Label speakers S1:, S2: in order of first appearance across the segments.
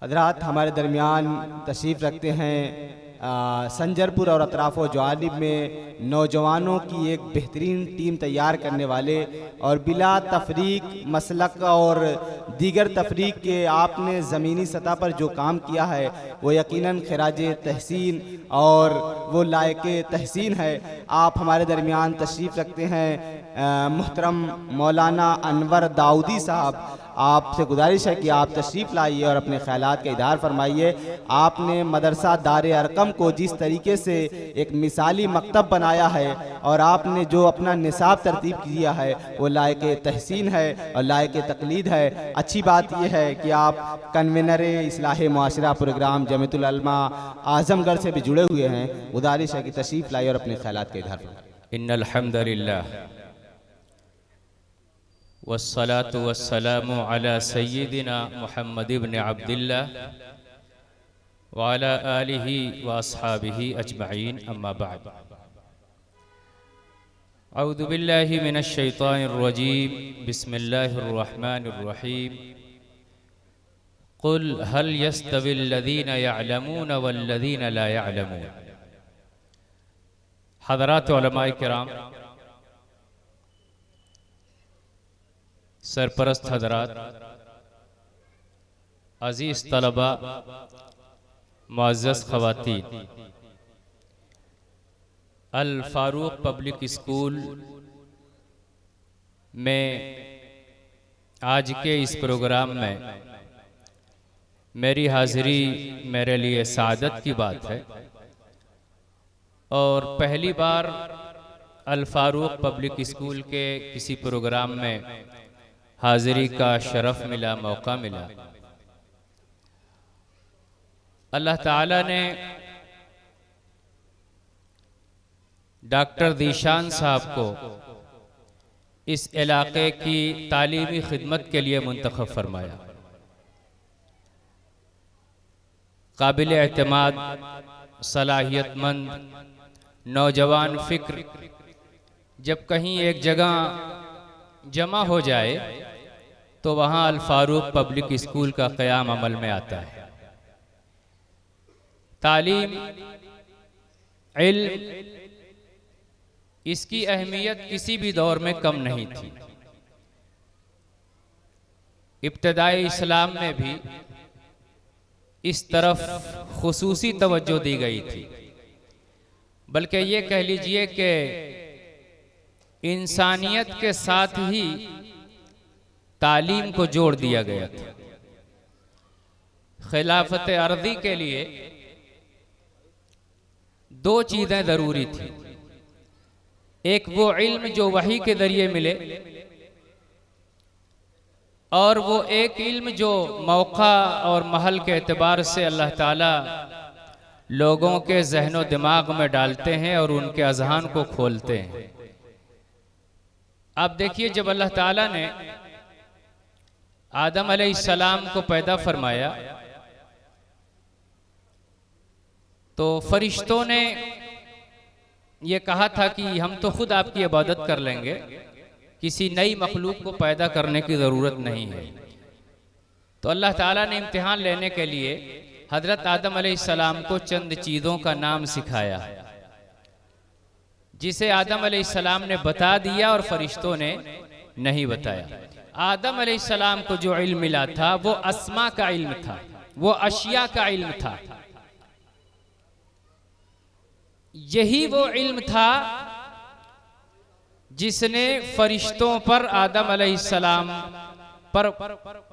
S1: हज़रात हमारे दरमियान तशरीफ़ रखते हैं संजरपुर और अतराफ़ जानिब में नौजवानों की एक बेहतरीन टीम तैयार करने वाले और बिला तफरीक मसलक और दीगर तफरीक के आपने ज़मीनी सतह पर जो काम किया है वो यकीनन खिराज तहसीन और वो लायक तहसीन है। आप हमारे दरमियान तशरीफ़ रखते हैं मुहतरम मौलाना अनवर दाऊदी साहब, आपसे गुजारिश है कि आप तशरीफ़ लाइए और अपने ख्यालात का इज़हार फरमाइए। आपने मदरसा दारे अरकम को जिस तरीके से एक मिसाली मकतब बनाया है और आपने जो अपना निसाब तरतीब किया है वो लायक तहसीन है और लायक तकलीद है। अच्छी बात यह है कि आप कन्वीनर इस्लाह मुआशरा प्रोग्राम जमीयतुल उलमा आज़मगढ़ से भी जुड़े हुए हैं। गुजारिश है कि तशरीफ़ लाइए और अपने ख्यालात का इज़हार फरमाइए।
S2: इन्नल हम्दुलिल्लाह वस्सलातु वस्सलामु अला सय्यिदिना मुहम्मद इब्न अब्दिल्लाह व अला आलिहि व अस्हाबिहि अजमईन, अम्मा बाद। अऊज़ु बिल्लाहि मिनश शैतानिर रजीम, बिस्मिल्लाहिर रहमानिर रहीम। कुल हल यस्तविल लज़ीना यअलमून वल्लज़ीना ला यअलमून। हज़रात उलमाए किराम, सरपरस्त हज़रात, अज़ीज़ तलबा, मुअज़्ज़ज़ ख़वातीन, अल फारूक पब्लिक स्कूल में आज के इस प्रोग्राम में मेरी हाज़िरी मेरे लिए सादत की बात है और पहली बार अल फारूक पब्लिक स्कूल के किसी प्रोग्राम में हाज़िरी का शरफ़ मिला, मौका मिला। अल्लाह ताला ने डॉक्टर ज़ीशान साहब को इस इलाके की तालीमी खिदमत के लिए मुंतखब फरमाया। काबिल एतमाद, सलाहियतमंद नौजवान फ़िक्र जब कहीं एक जगह जमा हो जाए तो वहाँ अल फारूक पब्लिक स्कूल का क़याम अमल में आता है। तालीम, इल्म, इसकी अहमियत किसी भी दौर में कम नहीं थी। इब्तिदाई इस्लाम में भी इस तरफ खुसूसी तवज्जो दी गई थी, बल्कि ये कह लीजिए कि इंसानियत के साथ ही तालीम को जोड़ दिया गया था। खिलाफत अर्दी के लिए दो चीज़ें ज़रूरी थी। एक वो इल्म जो वही के ज़रिए मिले और वो एक इल्म जो मौका और महल के एतबार से अल्लाह ताला लोगों के जहनो दिमाग में डालते हैं और उनके अज़हान को खोलते हैं। आप देखिए, जब अल्लाह ताला ने आदम अलैहिस्सलाम को पैदा फरमाया तो फरिश्तों ने ये कहा था कि हम तो खुद आपकी इबादत कर लेंगे, किसी नई मखलूक को पैदा करने की ज़रूरत नहीं है। तो अल्लाह ताला ने इम्तिहान लेने के लिए हज़रत आदम अलैहिस्सलाम को चंद चीज़ों का नाम सिखाया, जिसे आदम अलैहिस्सलाम ने बता दिया और फरिश्तों ने नहीं बताया। आदम अलैहिस्सलाम को जो इल्म मिला था वो अस्मा का इल्म था, वो अशिया का इल्म था। यही वो इल्म था जिसने फरिश्तों पर आदम अलैहिस्सलाम पर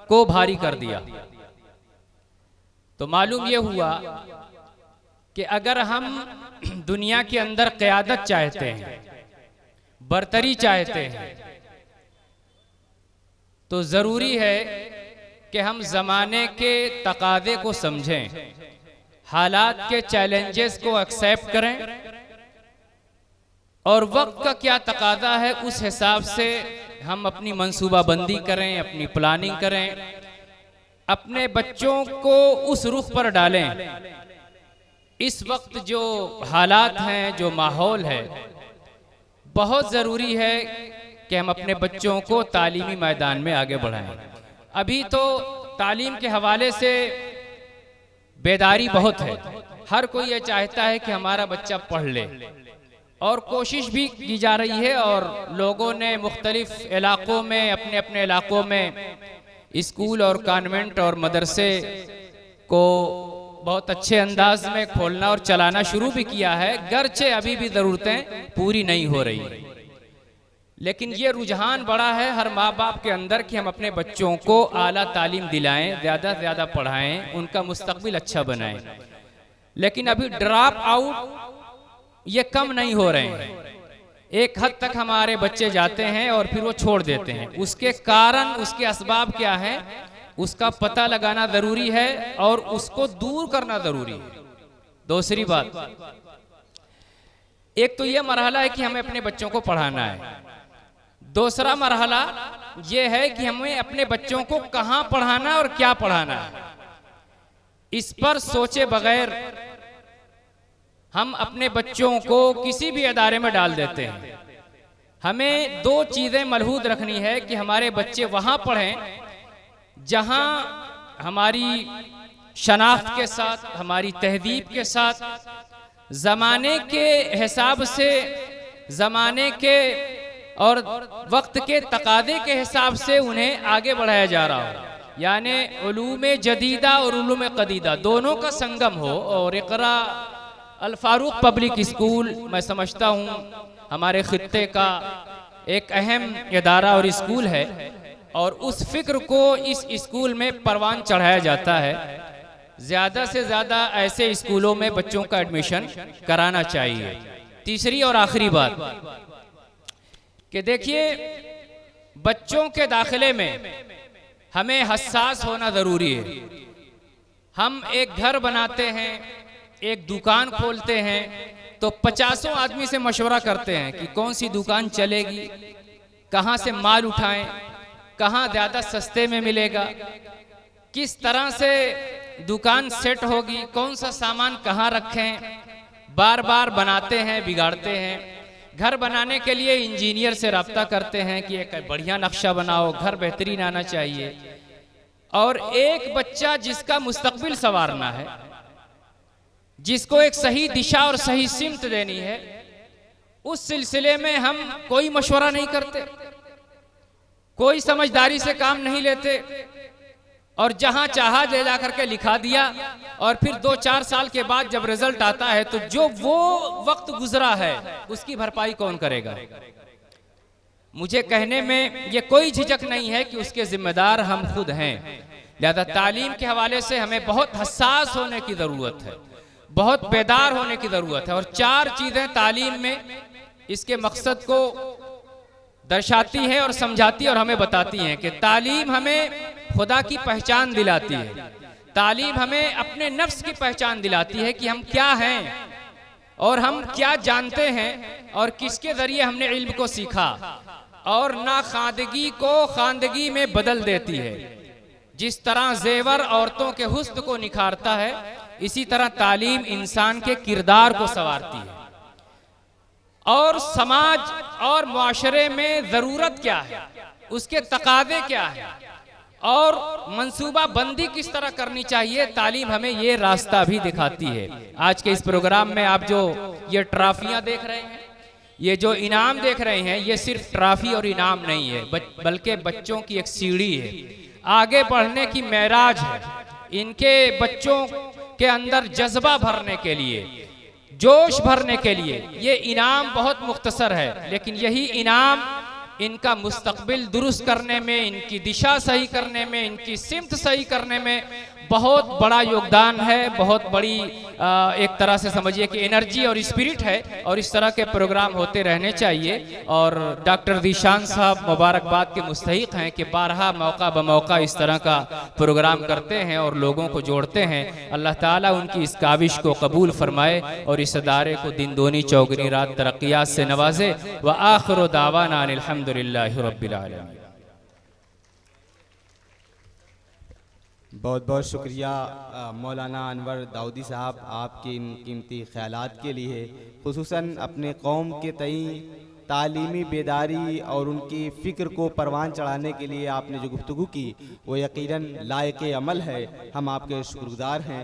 S2: को भारी कर दिया। तो मालूम यह हुआ कि अगर हम दुनिया के अंदर क़यादत चाहते हैं, बरतरी चाहते हैं, तो ज़रूरी है कि हम ज़माने के तकाज़े को समझें, हालात के चैलेंजेस को एक्सेप्ट करें और वक्त का क्या तकाज़ा है उस हिसाब से हम अपनी मंसूबाबंदी करें, अपनी प्लानिंग करें, अपने बच्चों को उस रुख पर डालें। इस वक्त जो हालात हैं, जो माहौल है, बहुत ज़रूरी है कि हम अपने बच्चों को तालीमी मैदान में आगे बढ़ाएं। अभी तो तालीम के हवाले से बेदारी बहुत है। हर कोई ये चाहता है कि हमारा बच्चा पढ़ ले, और कोशिश भी की जा रही है, और लोगों ने मुख्तलिफ इलाकों में अपने अपने इलाकों में स्कूल और कॉन्वेंट और मदरसे को बहुत अच्छे अंदाज में खोलना और चलाना शुरू भी किया है, गरचे अभी भी ज़रूरतें पूरी नहीं हो रही। लेकिन ये रुझान बड़ा है हर माँ बाप के अंदर कि हम अपने बच्चों को आला तालीम दिलाएं, ज़्यादा से ज़्यादा पढ़ाएं, उनका मुस्तकबिल अच्छा बनाएं। लेकिन अभी ड्रॉप आउट ये कम नहीं हो रहे हैं। एक हद तक हमारे बच्चे जाते हैं और फिर वो छोड़ देते हैं। उसके कारण, उसके असबाब क्या है, उसका पता लगाना ज़रूरी है और उसको दूर करना ज़रूरी है। दूसरी बात, एक तो ये मरहला है कि हमें अपने बच्चों को पढ़ाना है। दूसरा मरहला ये है कि हमें अपने बच्चों को कहाँ पढ़ाना और क्या पढ़ाना है। इस पर सोचे बगैर हम अपने बच्चों को किसी भी अदारे में डाल देते हैं। हमें दो चीज़ें मलहूद रखनी है कि हमारे बच्चे वहाँ पढ़ें जहाँ हमारी शनाख्त के साथ, हमारी तहजीब के साथ, ज़माने के हिसाब से, ज़माने के और वक्त के तकादे के हिसाब से उन्हें आगे बढ़ाया जा रहा हो, यानी उलूम जदीदा और उलूम कदीदा दोनों का संगम हो। और इकरा अल फारूक पब्लिक स्कूल मैं समझता हूँ हमारे खित्ते का एक अहम इदारा और स्कूल है, और उस फिक्र को इस स्कूल में परवान चढ़ाया जाता है। ज़्यादा से ज़्यादा ऐसे स्कूलों में बच्चों का एडमिशन कराना चाहिए। तीसरी और आखिरी बात कि देखिए, बच्चों के दाखिले में हमें हसास होना ज़रूरी है। हम एक घर बनाते हैं, एक दुकान खोलते हैं, तो 50 आदमी से मशवरा करते हैं कि कौन सी दुकान चलेगी, कहाँ से माल उठाएं, कहाँ ज़्यादा सस्ते में मिलेगा, किस तरह से दुकान सेट होगी, कौन सा सामान कहाँ रखें। बार बार बनाते हैं, बिगाड़ते हैं। घर बनाने के लिए इंजीनियर से रब्ता करते हैं कि एक बढ़िया नक्शा बनाओ, घर बेहतरीन आना चाहिए। और एक बच्चा जिसका मुस्तकबिल संवारना है, जिसको एक सही दिशा और सही सिमत देनी है, उस सिलसिले में हम कोई मशवरा नहीं करते, कोई समझदारी से काम नहीं लेते, और जहां चाहा ले जा करके लिखा दिया, और फिर 2-4 साल के बाद जब रिजल्ट आता है तो जो वो वक्त गुजरा है उसकी भरपाई कौन करेगा। मुझे कहने में ये कोई झिझक नहीं है कि उसके जिम्मेदार हम खुद हैं। लिहाजा तालीम के हवाले से हमें बहुत हसास होने की ज़रूरत है, बहुत बेदार होने की ज़रूरत है। और 4 चीज़ें तालीम में इसके मकसद को दर्शाती है और समझाती है और हमें बताती हैं कि तालीम हमें खुदा की पहचान दिलाती है, तालीम हमें अपने नफ्स की पहचान दिलाती है कि हम क्या हैं और हम क्या जानते हैं और किसके ज़रिए हमने इल्म को सीखा, और नाखादगी को खानदगी में बदल देती है। जिस तरह जेवर औरतों के हुस्न को निखारता है, इसी तरह तालीम इंसान के किरदार को संवारती है। और समाज और मुआशरे में ज़रूरत क्या है, उसके तकाज़े क्या है, और मंसूबा बंदी किस तरह करनी चाहिए, तालीम हमें ये रास्ता भी दिखाती है। आज के इस प्रोग्राम में आप जो ये ट्रॉफियाँ देख रहे हैं, ये जो इनाम देख रहे हैं, ये सिर्फ ट्रॉफी और इनाम नहीं है, बल्कि बच्चों की एक सीढ़ी है, आगे बढ़ने की मेराज है। इनके बच्चों के अंदर जज्बा भरने के लिए, जोश भरने के लिए ये इनाम बहुत मुख्तसर है, लेकिन यही इनाम इनका मुस्तकबिल दुरुस्त करने में, इनकी दिशा सही करने में, इनकी सिमत सही करने में बहुत बड़ा योगदान है। बहुत बड़ी एक तरह से समझिए कि एनर्जी और स्पिरिट है, और इस तरह के प्रोग्राम होते रहने चाहिए। और डॉक्टर ज़ीशान साहब मुबारकबाद के मुस्तहिक हैं कि बारहा मौका बमौका इस तरह का प्रोग्राम करते हैं और लोगों को जोड़ते हैं। अल्लाह ताला उनकी इस काविश को कबूल फरमाए और इस अदारे को दिन दोनी चौगनी रात तरक्यात से नवाजे। व आखिर दावाना अनिल हम्दुलिल्लाहि रब्बिल आलमीन।
S1: बहुत बहुत शुक्रिया मौलाना अनवर दाऊदी साहब आपके इन कीमती ख्यालात के लिए। खुसूसन अपने कौम के तई तालीमी बेदारी और उनकी फ़िक्र को परवान चढ़ाने के लिए आपने जो गुफ्तगू की वो यकीनन लायक अमल है। हम आपके शुक्रगुजार हैं।